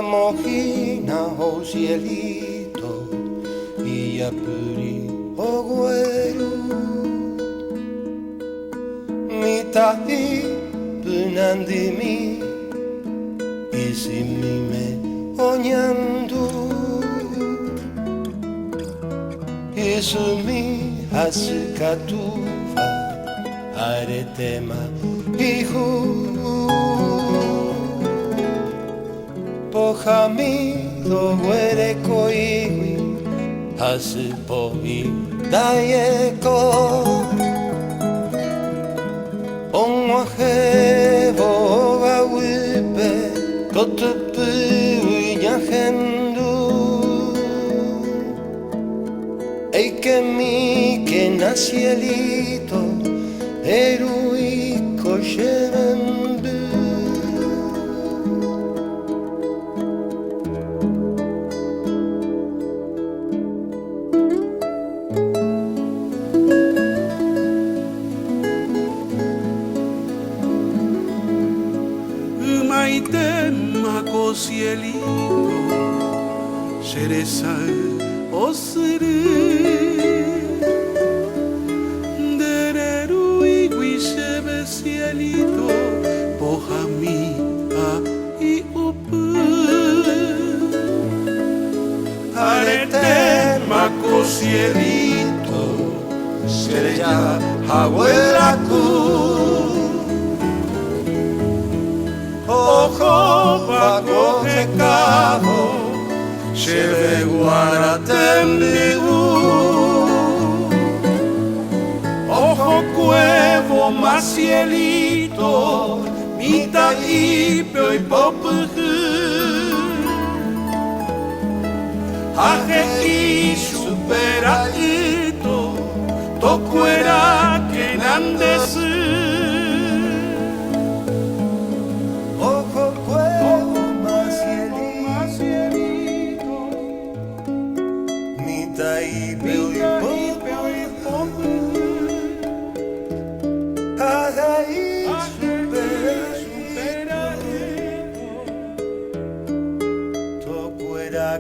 mojina o cielito y apuri o güero mi tahi punandimi isi me onyandu isumi hasukatuva aretema ihu Pohami do guere koiwi hasupo i daieko Onwahevo ga wipe kotupu i nyahendu Eike mi que nacielito erui kosherendu Mako cielito, cereza o siri, dereru iguishebe cielito, pohami a I upu. Arete mako cielito, cereza haguelaku. Ojo bago recabo, cheve guaratembigu. Ojo cuevo macielito, mita ipio y popuju. Aje y superadito, tocuera que nandesu.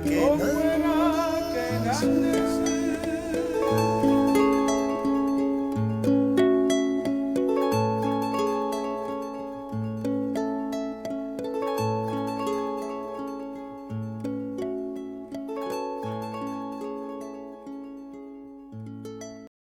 Que